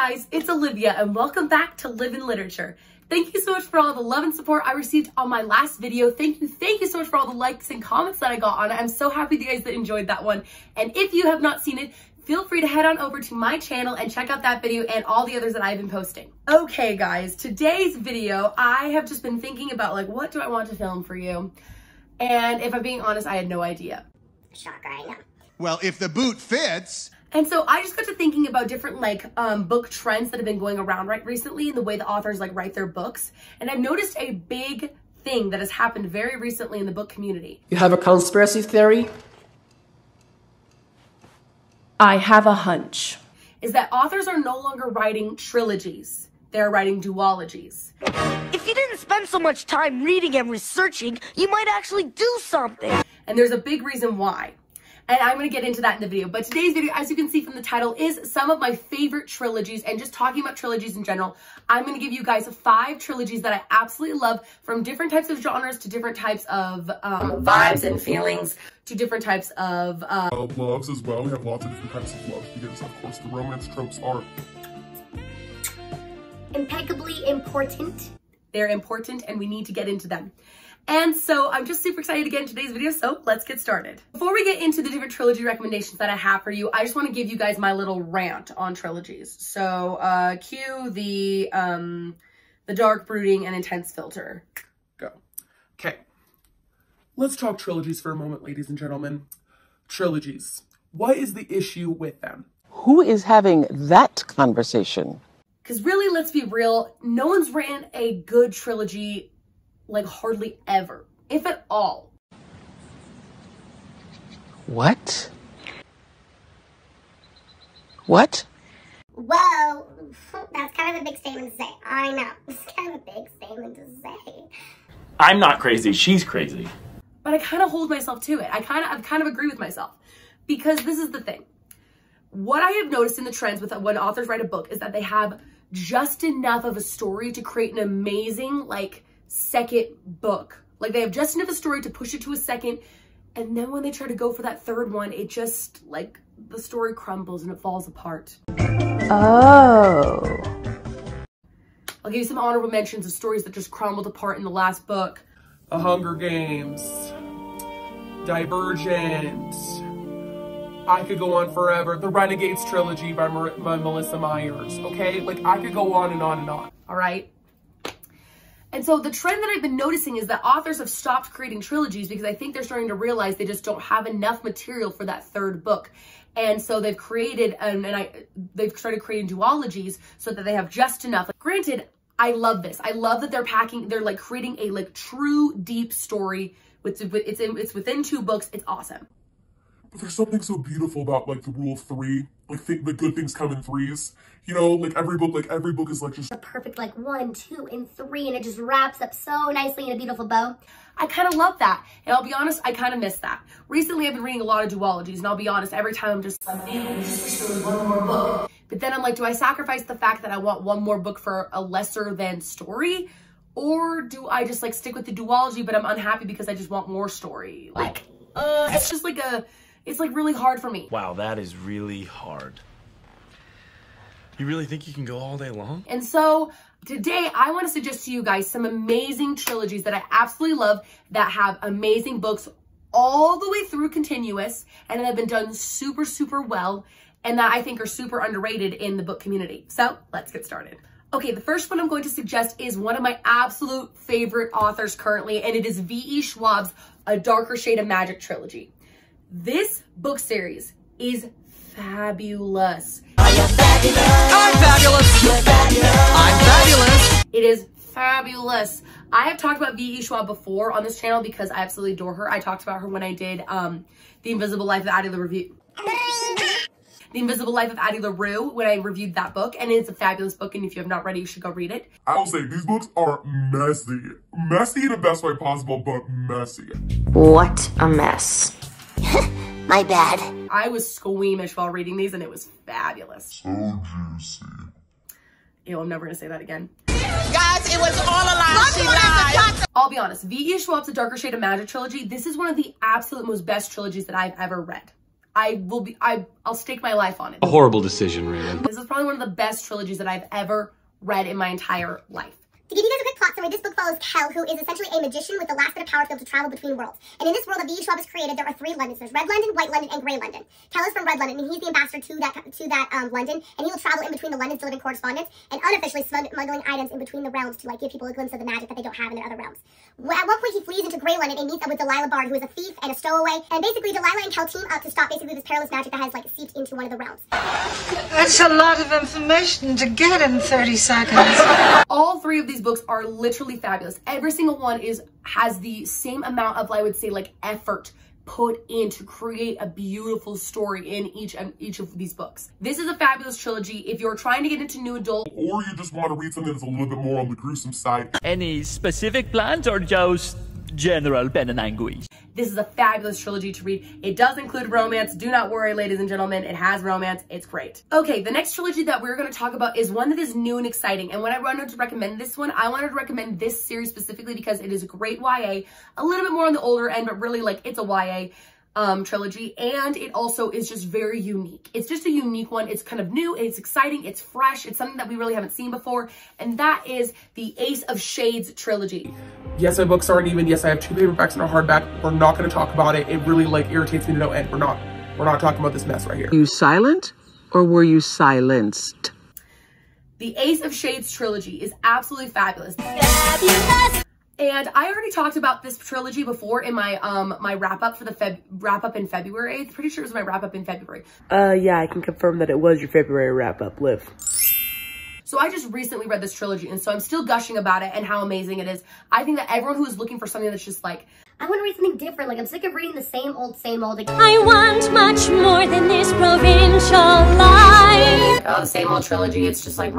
guys, it's Olivia and welcome back to Live in Literature. Thank you so much for all the love and support I received on my last video. Thank you so much for all the likes and comments that I got on it. I'm so happy that you guys enjoyed that one. And if you have not seen it, feel free to head on over to my channel and check out that video and all the others that I've been posting. Okay guys, today's video, I have just been thinking about like, what do I want to film for you? And if I'm being honest, I had no idea. Shocker, I know. Well, if the boot fits. And so I just got to thinking about different book trends that have been going around recently in the way the authors write their books. And I've noticed a big thing that has happened very recently in the book community. You have a conspiracy theory? I have a hunch. Is that authors are no longer writing trilogies. They're writing duologies. If you didn't spend so much time reading and researching, you might actually do something. And there's a big reason why. And I'm going to get into that in the video. But today's video, as you can see from the title, is some of my favorite trilogies. And just talking about trilogies in general, I'm going to give you guys 5 trilogies that I absolutely love, from different types of genres to different types of vibes and feelings to different types of loves as well. We have lots of different types of love because, of course, the romance tropes are impeccably important. They're important and we need to get into them. And so I'm just super excited to get into today's video, so let's get started. Before we get into the different trilogy recommendations that I have for you, I just want to give you guys my little rant on trilogies. So cue the dark, brooding, and intense filter. Go. Okay. Let's talk trilogies for a moment, ladies and gentlemen. Trilogies. What is the issue with them? Who is having that conversation? Because really, let's be real, no one's written a good trilogy hardly ever, if at all. What? What? Whoa, that's kind of a big statement to say. I know, it's kind of a big statement to say. I'm not crazy, she's crazy. But I kind of hold myself to it. I kind of agree with myself. Because this is the thing. What I have noticed in the trends with when authors write a book is that they have just enough of a story to create an amazing, second book. They have just enough of a story to push it to a second, and then when they try to go for that third one, it just, the story crumbles and it falls apart. Oh. I'll give you some honorable mentions of stories that just crumbled apart in the last book. The Hunger Games. Divergent. I could go on forever. The Renegades Trilogy by Melissa Myers. Okay? I could go on and on and on. All right? And so the trend that I've been noticing is that authors have stopped creating trilogies because I think they're starting to realize they just don't have enough material for that third book. And so they've created, they've started creating duologies so that they have just enough. Granted, I love this. I love that they're creating a true deep story. It's within 2 books. It's awesome. But there's something so beautiful about the rule of 3. The good things come in 3s. You know, every book is just The perfect 1, 2, and 3, and it just wraps up so nicely in a beautiful bow. I kind of love that. And I'll be honest, I kind of miss that. Recently, I've been reading a lot of duologies, and I'll be honest, every time I'm just man, I just wish there was one more book. But then I'm do I sacrifice the fact that I want one more book for a lesser than story? Or do I just stick with the duology, but I'm unhappy because I just want more story? It's just it's really hard for me. Wow, that is really hard. You really think you can go all day long? And so today I want to suggest to you guys some amazing trilogies that I absolutely love, that have amazing books all the way through continuous and that have been done super, super well, and that I think are super underrated in the book community. So let's get started. Okay, the first one I'm going to suggest is one of my absolute favorite authors currently, and it is V.E. Schwab's A Darker Shade of Magic trilogy. This book series is fabulous. I'm fabulous. I'm fabulous. It is fabulous. I have talked about V.E. Schwab before on this channel because I absolutely adore her. I talked about her when I did The Invisible Life of Addie LaRue. The Invisible Life of Addie LaRue, when I reviewed that book, and it's a fabulous book, and if you have not read it, you should go read it. I will say, these books are messy. Messy in the best way possible, but messy. What a mess. My bad. I was squeamish while reading these, and it was fabulous. So juicy. Ew, I'm never gonna say that again. Guys, it was all a lie. She lied. I'll be honest, V.E. Schwab's A Darker Shade of Magic trilogy, this is one of the absolute most best trilogies that I've ever read. I'll stake my life on it. A horrible decision, Raymond. This is probably one of the best trilogies that I've ever read in my entire life. To give you guys a quick plot summary, this book follows Kel, who is essentially a magician with the last bit of power to be able to travel between worlds. And in this world that V.E. Schwab has created, there are 3 Londons. There's Red London, White London, and Grey London. Kel is from Red London, and he's the ambassador to that London, and he will travel in between the Londons delivering correspondence and unofficially smuggling items in between the realms to like give people a glimpse of the magic that they don't have in their other realms. At one point, he flees into Grey London and meets up with Delilah Bard, who is a thief and a stowaway. And basically, Delilah and Kel team up to stop basically this perilous magic that has like seeped into one of the realms. That's a lot of information to get in 30 seconds. All 3 of these books are literally fabulous. Every single one has the same amount of, I would say, like effort put in to create a beautiful story in each of these books. This is a fabulous trilogy if you're trying to get into new adult, or you just want to read something that's a little bit more on the gruesome side. Any specific plans or just general pen and anguish? This is a fabulous trilogy to read. It does include romance. Do not worry, ladies and gentlemen. It has romance. It's great. Okay, the next trilogy that we're going to talk about is one that is new and exciting. And when I wanted to recommend this one, I wanted to recommend this series specifically because it is a great YA, a little bit more on the older end, but really like it's a YA trilogy, and it also is just very unique. It's just a unique one. It's kind of new, it's exciting, it's fresh, it's something that we really haven't seen before, and that is the Ace of Shades Trilogy. Yes, my books aren't even. Yes, I have 2 paperbacks and a hardback. We're not going to talk about it. It really like irritates me to no end. We're not talking about this mess right here. You silent or were you silenced? The Ace of Shades Trilogy is absolutely fabulous. Fabulous! And I already talked about this trilogy before in my my wrap up for the wrap up in February. I'm pretty sure it was my wrap up in February. Yeah, I can confirm that it was your February wrap up, Liv. So I just recently read this trilogy, and so I'm still gushing about it and how amazing it is. I think that everyone who is looking for something that's just like, I want to read something different. Like, I'm sick of reading the same old. Like, I want much more than this provincial life. Oh, the same old trilogy. It's just like,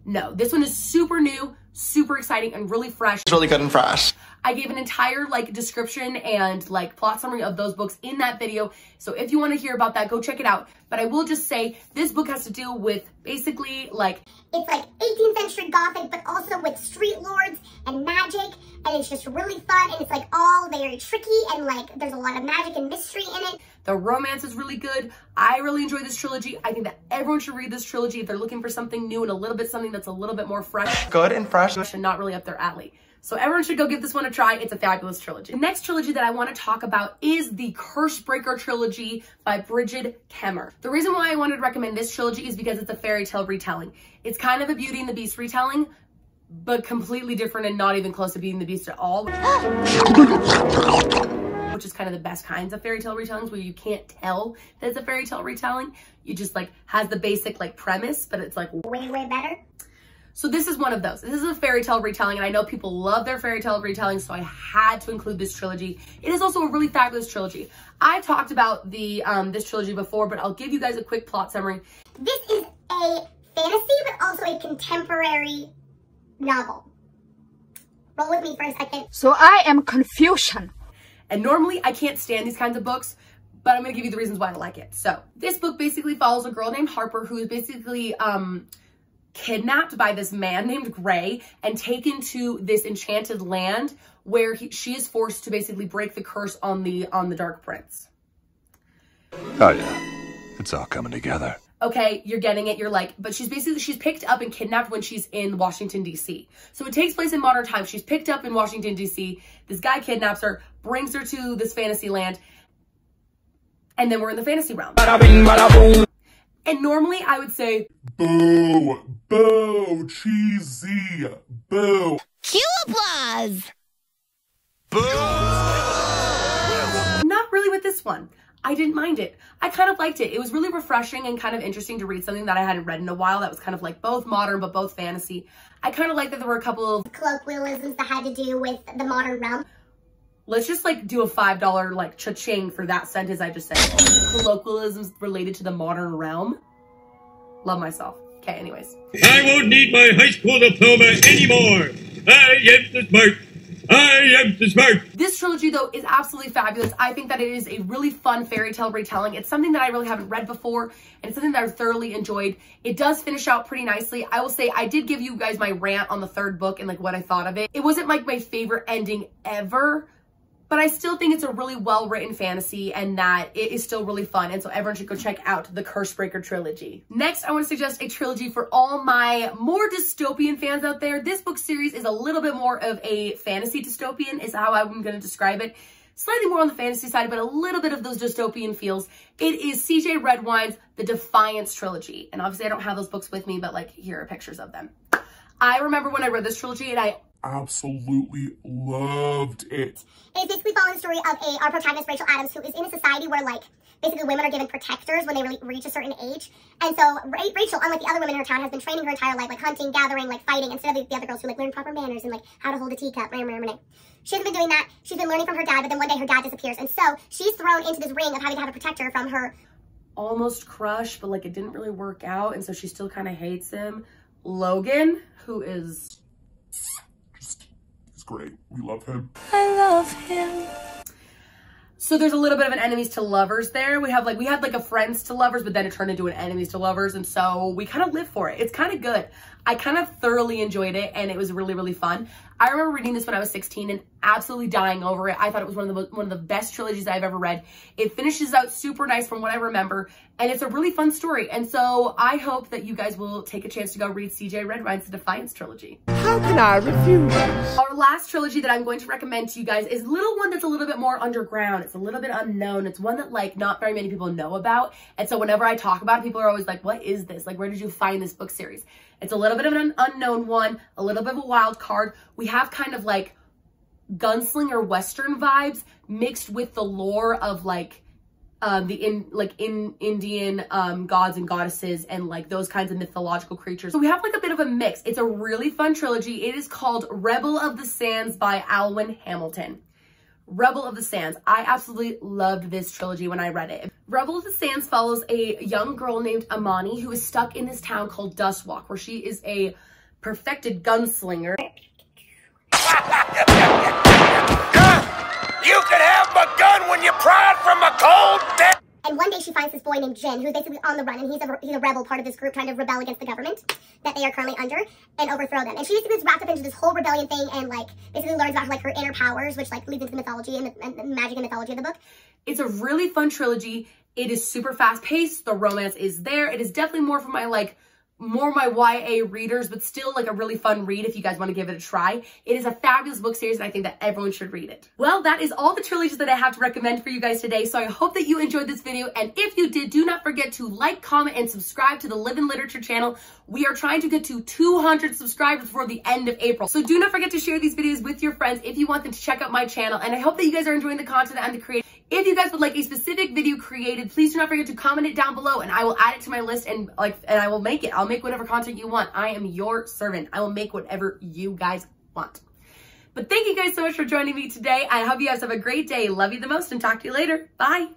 no, this one is super new, super exciting, and really fresh. It's really good and fresh. I gave an entire like description and like plot summary of those books in that video. So if you want to hear about that, go check it out. But I will just say this book has to deal with basically like, it's like 18th century Gothic, but also with street lords and magic. And it's just really fun. And it's like all very tricky. And like, there's a lot of magic and mystery in it. The romance is really good. I really enjoy this trilogy. I think that everyone should read this trilogy if they're looking for something new and a little bit something that's a little bit more fresh. Good and fresh. And not really up their alley. So everyone should go give this one a try. It's a fabulous trilogy. The next trilogy that I want to talk about is the Cursebreaker trilogy by Bridget Kemmer. The reason why I wanted to recommend this trilogy is because it's a fairy tale retelling. It's kind of a Beauty and the Beast retelling, but completely different and not even close to Beauty and the Beast at all. Which is kind of the best kinds of fairy tale retellings, where you can't tell that it's a fairy tale retelling. You just like has the basic like premise, but it's like way better. So this is one of those. This is a fairy tale retelling, and I know people love their fairy tale retellings, so I had to include this trilogy. It is also a really fabulous trilogy. I talked about the this trilogy before, but I'll give you guys a quick plot summary. This is a fantasy, but also a contemporary novel. Roll with me for a second. So I am Confucian. And normally I can't stand these kinds of books, but I'm gonna give you the reasons why I like it. So this book basically follows a girl named Harper who is basically kidnapped by this man named Gray and taken to this enchanted land where she is forced to basically break the curse on the Dark Prince. Oh yeah, it's all coming together. Okay, you're getting it. You're like, but she's picked up and kidnapped when she's in Washington, D.C. So it takes place in modern times. She's picked up in Washington, D.C. This guy kidnaps her, brings her to this fantasy land, and then we're in the fantasy realm. Bada bing, bada boom. And normally I would say, boo, boo, cheesy, boo. Cue applause. Boo. Not really with this one. I didn't mind it. I kind of liked it. It was really refreshing and kind of interesting to read something that I hadn't read in a while that was kind of like both modern but both fantasy. I kind of liked that there were a couple of colloquialisms that had to do with the modern realm. Let's just like do a $5 like cha-ching for that sentence I just said. Colloquialisms related to the modern realm. Love myself. Okay, anyways. I won't need my high school diploma anymore. I am the smart. I am the smart. This trilogy though is absolutely fabulous. I think that it is a really fun fairy tale retelling. It's something that I really haven't read before, and it's something that I thoroughly enjoyed. It does finish out pretty nicely. I will say I did give you guys my rant on the third book and like what I thought of it. It wasn't like my favorite ending ever, but I still think it's a really well-written fantasy and that it is still really fun. And so everyone should go check out the Cursebreaker trilogy. Next, I want to suggest a trilogy for all my more dystopian fans out there. This book series is a little bit more of a fantasy dystopian is how I'm going to describe it. Slightly more on the fantasy side, but a little bit of those dystopian feels. It is CJ Redwine's The Defiance Trilogy. And obviously I don't have those books with me, but like here are pictures of them. I remember when I read this trilogy and I absolutely loved it. It's basically following the story of our protagonist, Rachel Adams, who is in a society where like basically women are given protectors when they reach a certain age. And so Rachel, unlike the other women in her town, has been training her entire life, like hunting, gathering, like fighting, instead of the other girls who like learn proper manners and like how to hold a teacup. She hasn't been doing that. She's been learning from her dad, but then one day her dad disappears. And so she's thrown into this ring of having to have a protector from her almost crush, but like it didn't really work out. And so she still kind of hates him. Logan, who is he's great. We love him. I love him. So there's a little bit of an enemies to lovers there. We had like a friends to lovers, but then it turned into an enemies to lovers. And so we kind of live for it. It's kind of good. I kind of thoroughly enjoyed it and it was really, really fun. I remember reading this when I was 16 and absolutely dying over it. I thought it was one of the best trilogies I've ever read. It finishes out super nice from what I remember and it's a really fun story. And so I hope that you guys will take a chance to go read CJ Redwine's The Defiance Trilogy. How can I refuse? Our last trilogy that I'm going to recommend to you guys is a little one that's a little bit more underground. It's a little bit unknown. It's one that like not very many people know about. And so whenever I talk about it, people are always like, what is this? Like, where did you find this book series? It's a little bit of an unknown one, a little bit of a wild card. We have kind of like gunslinger Western vibes mixed with the lore of like Indian gods and goddesses and like those kinds of mythological creatures. So we have like a bit of a mix. It's a really fun trilogy. It is called Rebel of the Sands by Alwyn Hamilton. Rebel of the Sands. I absolutely loved this trilogy when I read it. Rebel of the Sands follows a young girl named Amani who is stuck in this town called Dustwalk, where she is a perfected gunslinger. You could have my gun when you pried from a cold dead. And one day she finds this boy named Jin, who's basically on the run, and he's a rebel, part of this group trying to rebel against the government that they are currently under and overthrow them. And she basically is wrapped up into this whole rebellion thing and like basically learns about like her inner powers, which like leads into the mythology and the magic and mythology of the book. It's a really fun trilogy. It is super fast paced. The romance is there. It is definitely more for my my YA readers, but still like a really fun read if you guys want to give it a try. It is a fabulous book series and I think that everyone should read it. Well, that is all the trilogies that I have to recommend for you guys today. So I hope that you enjoyed this video. And if you did, do not forget to like, comment, and subscribe to the Live in Literature channel. We are trying to get to 200 subscribers before the end of April. So do not forget to share these videos with your friends if you want them to check out my channel. And I hope that you guys are enjoying the content that I'm creating. If you guys would like a specific video created, please do not forget to comment it down below and I will add it to my list and I will make it. I'll make whatever content you want. I am your servant. I will make whatever you guys want. But thank you guys so much for joining me today. I hope you guys have a great day. Love you the most and talk to you later. Bye.